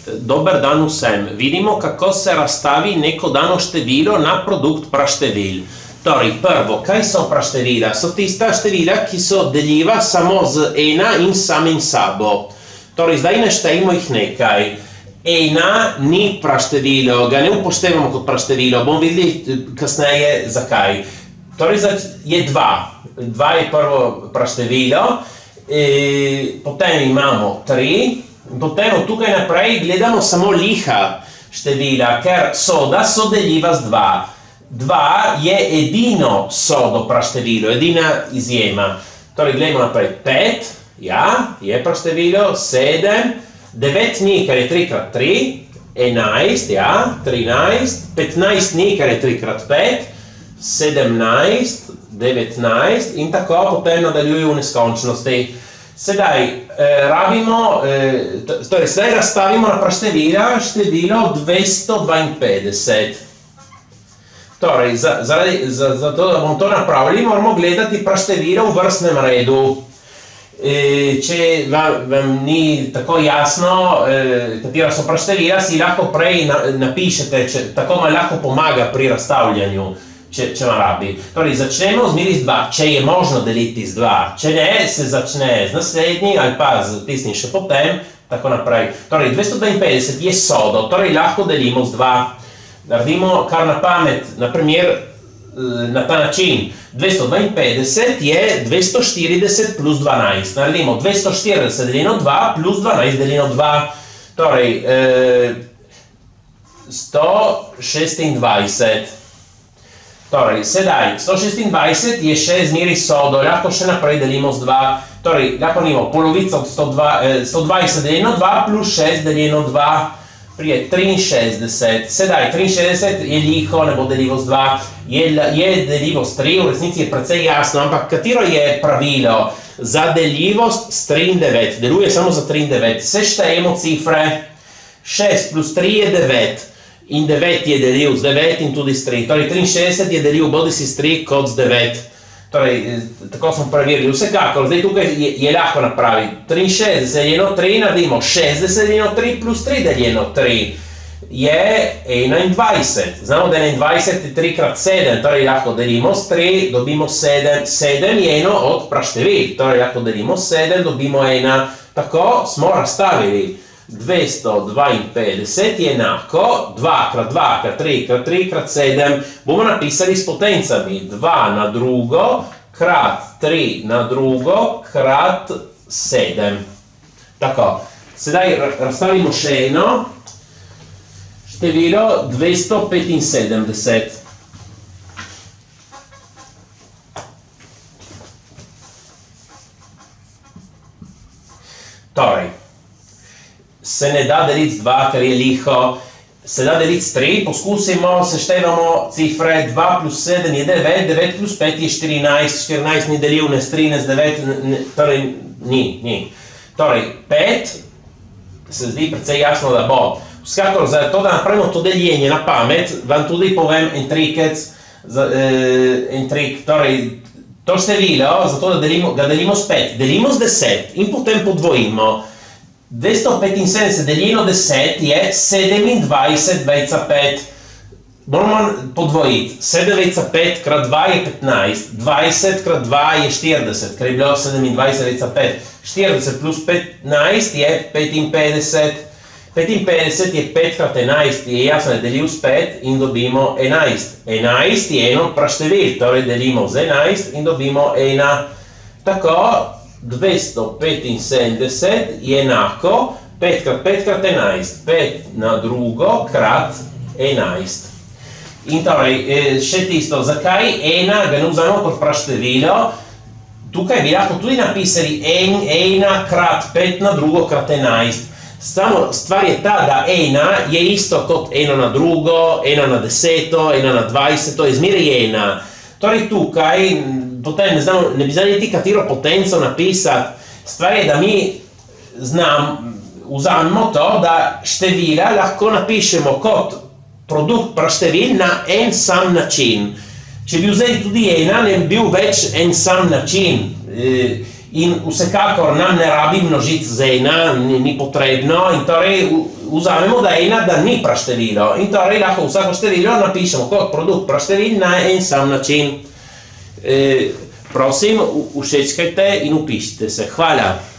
Dobar dan vsem. Vidimo, kako se razstavi neko dano število na produkt praštevil. Torej, prvo, kaj so praštevila? So tista števila, ki so deljiva samo z ena in samim sabo. Torej, zdaj naštejmo jih nekaj. Ena ni praštevilo, ga ne upoštevamo kot praštevilo, bomo videli kasneje zakaj. Torej, je 2. 2 je prvo praštevilo, potem imamo 3, potem od tukaj naprej gledamo samo liha števila, ker soda so deljiva z 2. 2 je edino sodo praštevilo, edina izjema. Torej, gledamo naprej 5, ja, je praštevilo, 7, 9 ni, ker je 3x3, 11, ja, 13, 15 ni, ker je 3x5, 17, 19 in tako potem nadaljuje v neskončnosti. Sedaj sedaj razstavimo na praštevila število 252. Torej, zato da bomo to napravili, moramo gledati praštevila v vrstnem redu. Če vam ni tako jasno, katera so praštevila, si lahko prej napišete, tako vam lahko pomaga pri razstavljanju. Če vam rabi. Torej, začnemo zmeri z 2, če je možno deliti z 2. Če ne, se začne z naslednjim ali pa z tistim še potem, tako naprej. Torej, 252 je sodo, torej lahko delimo z 2. Naredimo kar na pamet, na primer, na ta način. 252 je 240 plus 12. Naredimo 240 deljeno 2 plus 12 deljeno 2. Torej, 126. Torej, sedaj, 126 je še zmeri sodo, lahko še naprej delimo z 2. Torej, lahko imamo polovico 120 deljeno 2 plus 6 deljeno 2, prije 63. Sedaj, 63 je liho, ne bo deljivo z 2, je deljivo s 3, v resnici je precej jasno, ampak katero je pravilo za deljivost s 3 in 9? Deluje samo za 3 in 9. Seštejemo cifre, 6 plus 3 je 9. In 9 je delil z 9 in tudi s 3. Torej, 63 je delil bodisi s 3 kot z 9. Torej, tako smo preverili. Vsekakor, zdaj tukaj je lahko napraviti. 63 deljeno 3 naredimo 60 deljeno 3 plus 3 deljeno 3 je 21. Znamo, da 21 je 3x7, torej lahko delimo s 3, dobimo 7. 7 je eno od praštevil, torej lahko delimo 7, dobimo 1. Tako smo razstavili. 252 je enako 2x2 x 3 x 3 x 7, bomo napisali s potencami 2 na drugo krat 3 na drugo krat 7. Tako, sedaj razstavimo še eno število 275. Torej, se ne da deliti z 2, ker je liho, se da deliti s 3, poskusimo, seštevamo cifre, 2 plus 7 je 9, 9 plus 5 je 14, 14 ni deljiv, ne s 3, ne s 9, torej ni. Torej, 5 se zdi precej jasno, da bo. Vsekakor, za to, da napravimo to deljenje na pamet, vam tudi povem en trik, torej, to število, zato da ga delimo s 5, delimo z 10 in potem podvojimo. 275 deljeno 10 je 27 veca 5. Moramo podvojiti. 7 veca 5 krat 2 je 15. 20 krat 2 je 40, ker je bilo 27 veca 5. 40 plus 15 je 55. 55 je 5 krat 11, je jasno, je deljiv s 5 in dobimo 11. 11 je eno praštevil, torej delimo z 11 in dobimo 1. Tako, 275 je enako 5 krat 5 krat 11, 5 na drugo krat 11. In torej, še tisto, zakaj 1 ga ne vzamemo kot praštevilo? Tukaj bi lahko tudi napisali 1 krat 5 na drugo krat 11. Samo stvar je ta, da 1 je isto kot 1 na drugo, 1 na 10, 1 na 20, to je zmeraj 1. Torej tukaj, potem ne bi znali niti katero potenco napisati. Stvar je, da mi vzamemo to, da števila lahko napišemo kot produkt praštevil na en sam način. Če bi vzeli tudi 1, ne bi bil več en sam način. Usekakor nam ne rabi množic z ena, ni potrebno, in torej vzamemo, da ena, da ni praštevilo. In torej lahko vsako število napišemo kot produkt praštevil na en sam način. Prosim, všečkajte in upišite se. Hvala.